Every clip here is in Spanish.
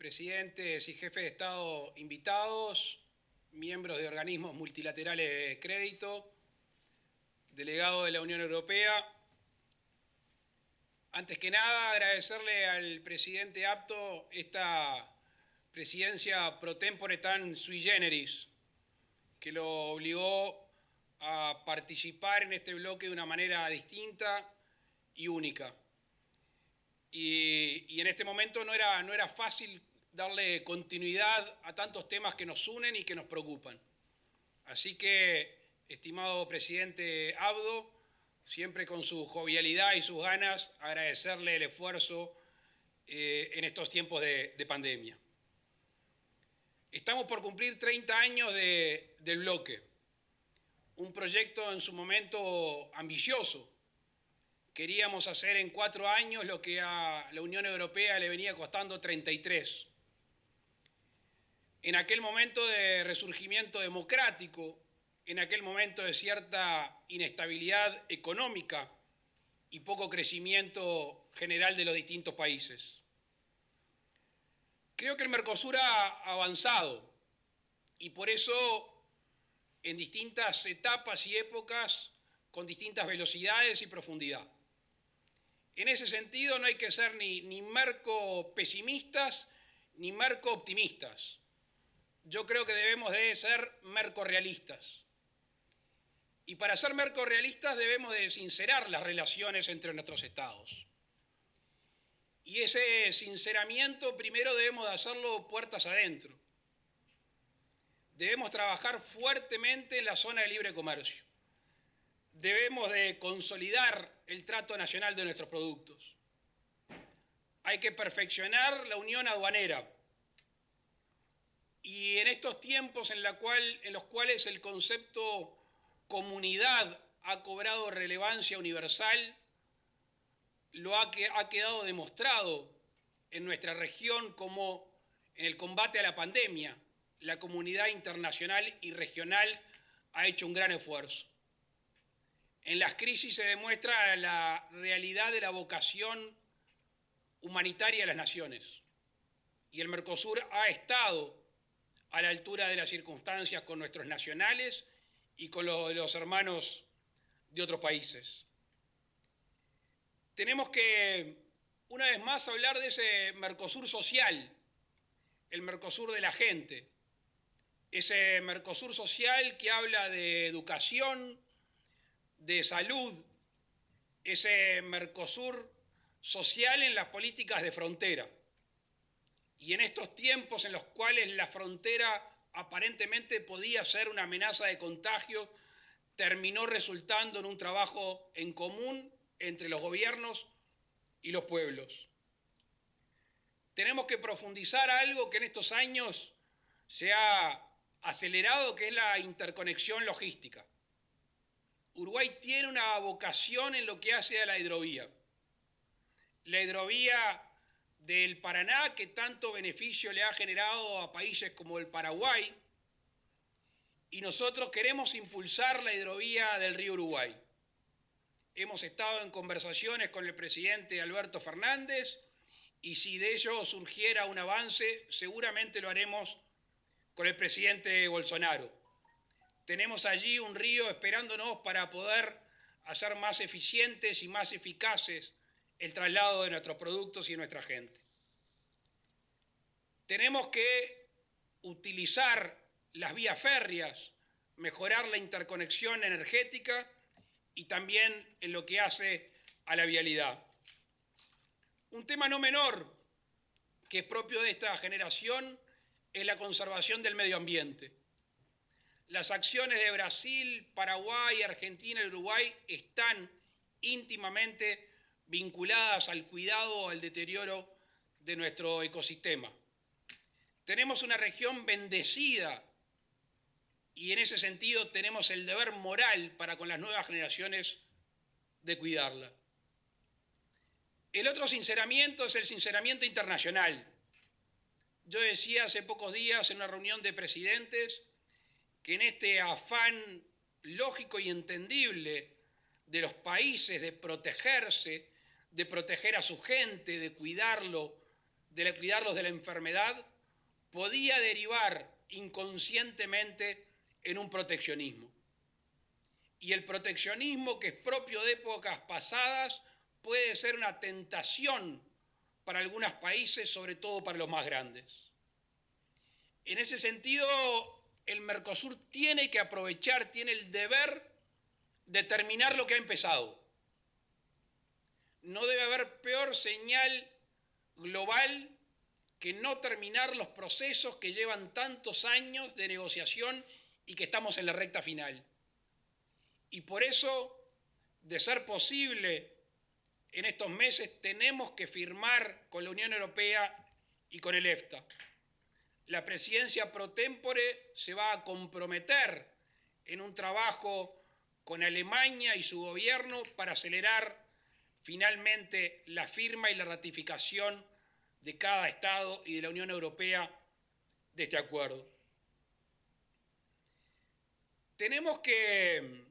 presidentes y jefes de Estado invitados, miembros de organismos multilaterales de crédito, delegado de la Unión Europea. Antes que nada, agradecerle al presidente apto esta presidencia pro tempore tan sui generis, que lo obligó a participar en este bloque de una manera distinta y única. Y en este momento no era fácil darle continuidad a tantos temas que nos unen y que nos preocupan. Así que, estimado presidente Abdo, siempre con su jovialidad y sus ganas, agradecerle el esfuerzo en estos tiempos de pandemia. Estamos por cumplir 30 años del bloque, un proyecto en su momento ambicioso. Queríamos hacer en 4 años lo que a la Unión Europea le venía costando 33. En aquel momento de resurgimiento democrático, en aquel momento de cierta inestabilidad económica y poco crecimiento general de los distintos países. Creo que el Mercosur ha avanzado y por eso en distintas etapas y épocas con distintas velocidades y profundidad. En ese sentido no hay que ser ni merco pesimistas ni merco optimistas. Yo creo que debemos de ser merco realistas. Y para ser merco realistas debemos de sincerar las relaciones entre nuestros estados. Y ese sinceramiento primero debemos de hacerlo puertas adentro. Debemos trabajar fuertemente en la zona de libre comercio. Debemos de consolidar el trato nacional de nuestros productos. Hay que perfeccionar la unión aduanera. Y en estos tiempos en los cuales el concepto comunidad ha cobrado relevancia universal, ha quedado demostrado en nuestra región como en el combate a la pandemia, la comunidad internacional y regional ha hecho un gran esfuerzo. En las crisis se demuestra la realidad de la vocación humanitaria de las naciones. Y el Mercosur ha estado a la altura de las circunstancias con nuestros nacionales y con los hermanos de otros países. Tenemos que, una vez más, hablar de ese Mercosur social, el Mercosur de la gente, ese Mercosur social que habla de educación, de salud, ese Mercosur social en las políticas de frontera. Y en estos tiempos en los cuales la frontera aparentemente podía ser una amenaza de contagio, terminó resultando en un trabajo en común entre los gobiernos y los pueblos. Tenemos que profundizar algo que en estos años se ha acelerado, que es la interconexión logística. Uruguay tiene una vocación en lo que hace a la hidrovía. La hidrovía del Paraná, que tanto beneficio le ha generado a países como el Paraguay, y nosotros queremos impulsar la hidrovía del río Uruguay. Hemos estado en conversaciones con el presidente Alberto Fernández, y si de ello surgiera un avance, seguramente lo haremos con el presidente Bolsonaro. Tenemos allí un río esperándonos para poder hacer más eficientes y más eficaces el traslado de nuestros productos y de nuestra gente. Tenemos que utilizar las vías férreas, mejorar la interconexión energética y también en lo que hace a la vialidad. Un tema no menor que es propio de esta generación es la conservación del medio ambiente. Las acciones de Brasil, Paraguay, Argentina y Uruguay están íntimamente vinculadas al cuidado, al deterioro de nuestro ecosistema. Tenemos una región bendecida y en ese sentido tenemos el deber moral para con las nuevas generaciones de cuidarla. El otro sinceramiento es el sinceramiento internacional. Yo decía hace pocos días en una reunión de presidentes que en este afán lógico y entendible de los países de protegerse, de proteger a su gente, de cuidarlo, de cuidarlos de la enfermedad, podía derivar inconscientemente en un proteccionismo. Y el proteccionismo, que es propio de épocas pasadas, puede ser una tentación para algunos países, sobre todo para los más grandes. En ese sentido, el Mercosur tiene que aprovechar, tiene el deber de terminar lo que ha empezado. No debe haber peor señal global que no terminar los procesos que llevan tantos años de negociación y que estamos en la recta final. Y por eso, de ser posible, en estos meses tenemos que firmar con la Unión Europea y con el EFTA. La presidencia pro tempore se va a comprometer en un trabajo con Alemania y su gobierno para acelerar finalmente la firma y la ratificación de cada Estado y de la Unión Europea de este acuerdo. Tenemos que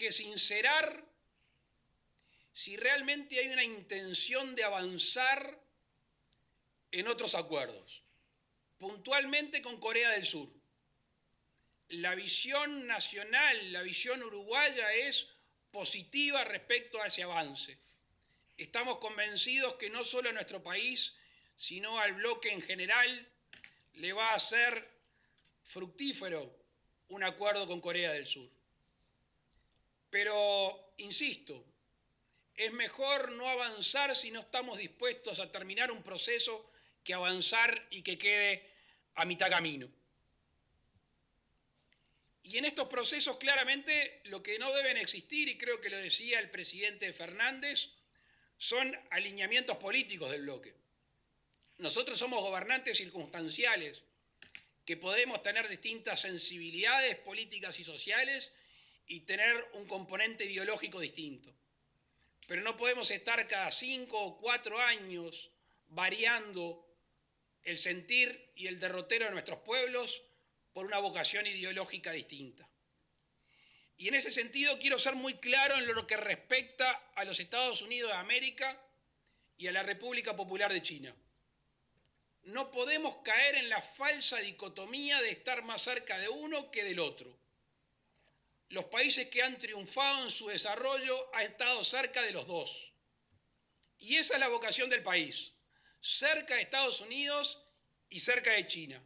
sincerar si realmente hay una intención de avanzar en otros acuerdos, puntualmente con Corea del Sur. La visión nacional, la visión uruguaya es positiva respecto a ese avance. Estamos convencidos que no solo a nuestro país, sino al bloque en general, le va a ser fructífero un acuerdo con Corea del Sur. Pero, insisto, es mejor no avanzar si no estamos dispuestos a terminar un proceso que avanzar y que quede a mitad camino. Y en estos procesos claramente lo que no deben existir, y creo que lo decía el presidente Fernández, son alineamientos políticos del bloque. Nosotros somos gobernantes circunstanciales, que podemos tener distintas sensibilidades políticas y sociales y tener un componente ideológico distinto. Pero no podemos estar cada 5 o 4 años variando el sentir y el derrotero de nuestros pueblos por una vocación ideológica distinta. Y en ese sentido quiero ser muy claro en lo que respecta a los Estados Unidos de América y a la República Popular de China. No podemos caer en la falsa dicotomía de estar más cerca de uno que del otro. Los países que han triunfado en su desarrollo han estado cerca de los dos. Y esa es la vocación del país, cerca de Estados Unidos y cerca de China.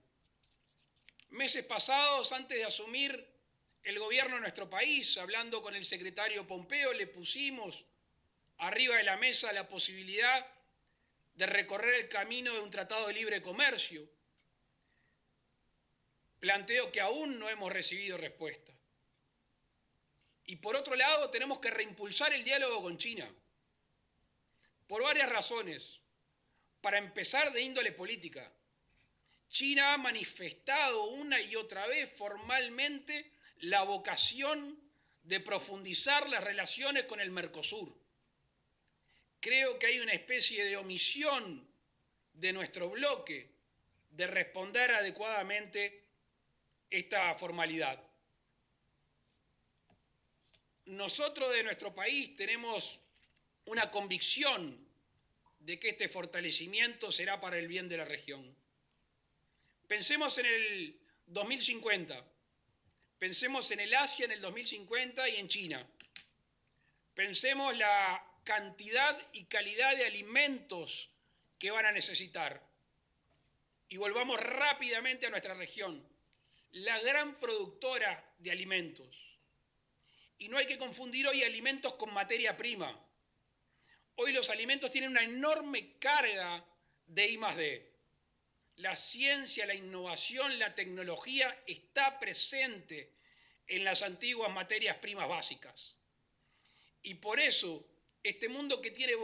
Meses pasados, antes de asumir el gobierno de nuestro país, hablando con el secretario Pompeo, le pusimos arriba de la mesa la posibilidad de recorrer el camino de un tratado de libre comercio. Planteo que aún no hemos recibido respuesta. Y por otro lado, tenemos que reimpulsar el diálogo con China, por varias razones. Para empezar, de índole política. China ha manifestado una y otra vez formalmente la vocación de profundizar las relaciones con el Mercosur. Creo que hay una especie de omisión de nuestro bloque de responder adecuadamente esta formalidad. Nosotros de nuestro país tenemos una convicción de que este fortalecimiento será para el bien de la región. Pensemos en el 2050, pensemos en el Asia en el 2050 y en China. Pensemos la cantidad y calidad de alimentos que van a necesitar. Y volvamos rápidamente a nuestra región, la gran productora de alimentos. Y no hay que confundir hoy alimentos con materia prima. Hoy los alimentos tienen una enorme carga de I+D. La ciencia, la innovación, la tecnología está presente en las antiguas materias primas básicas. Y por eso, esta región que tiene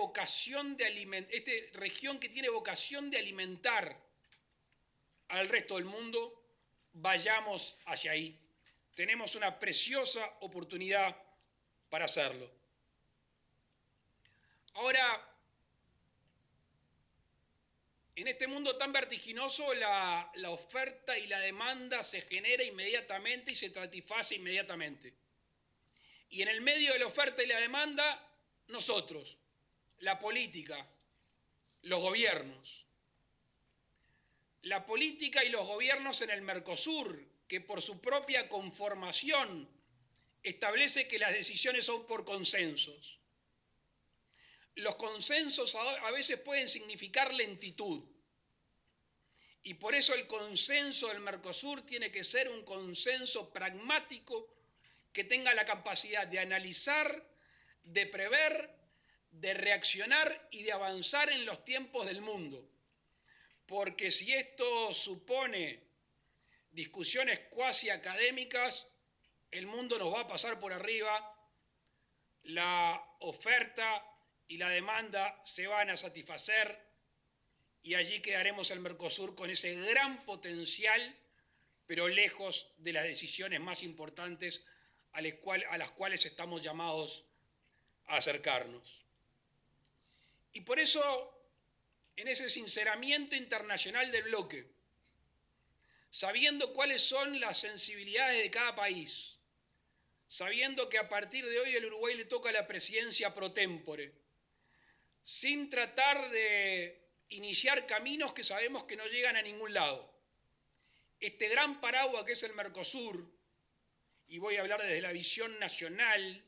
vocación de alimentar al resto del mundo, vayamos hacia ahí. Tenemos una preciosa oportunidad para hacerlo. Ahora, en este mundo tan vertiginoso, la oferta y la demanda se genera inmediatamente y se satisface inmediatamente. Y en el medio de la oferta y la demanda, nosotros, la política, los gobiernos. La política y los gobiernos en el Mercosur, que por su propia conformación establece que las decisiones son por consensos. Los consensos a veces pueden significar lentitud. Y por eso el consenso del Mercosur tiene que ser un consenso pragmático que tenga la capacidad de analizar, de prever, de reaccionar y de avanzar en los tiempos del mundo. Porque si esto supone discusiones cuasi académicas, el mundo nos va a pasar por arriba, la oferta y la demanda se van a satisfacer y allí quedaremos el Mercosur con ese gran potencial, pero lejos de las decisiones más importantes a las cuales estamos llamados a acercarnos. Y por eso, en ese sinceramiento internacional del bloque, sabiendo cuáles son las sensibilidades de cada país, sabiendo que a partir de hoy el Uruguay le toca la presidencia pro tempore, sin tratar de iniciar caminos que sabemos que no llegan a ningún lado. Este gran paraguas que es el Mercosur, y voy a hablar desde la visión nacional,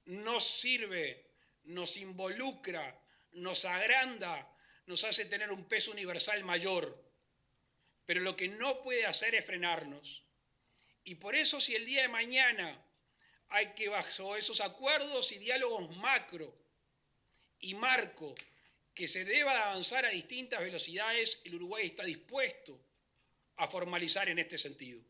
nos sirve, nos involucra, nos agranda, nos hace tener un peso universal mayor, pero lo que no puede hacer es frenarnos. Y por eso si el día de mañana hay que, bajo esos acuerdos y diálogos macro y marco, que se deba avanzar a distintas velocidades, el Uruguay está dispuesto a formalizar en este sentido.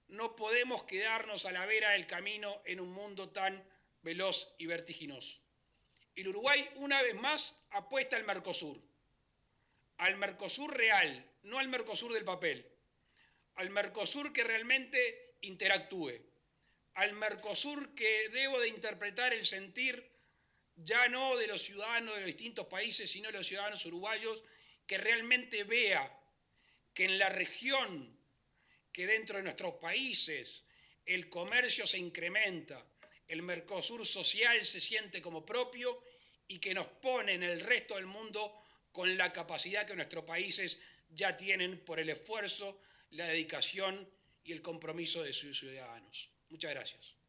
No podemos quedarnos a la vera del camino en un mundo tan veloz y vertiginoso. El Uruguay, una vez más, apuesta al Mercosur real, no al Mercosur del papel, al Mercosur que realmente interactúe, al Mercosur que debo de interpretar el sentir ya no de los ciudadanos de los distintos países, sino de los ciudadanos uruguayos, que realmente vea que en la región, que dentro de nuestros países el comercio se incrementa, el Mercosur social se siente como propio y que nos pone en el resto del mundo con la capacidad que nuestros países ya tienen por el esfuerzo, la dedicación y el compromiso de sus ciudadanos. Muchas gracias.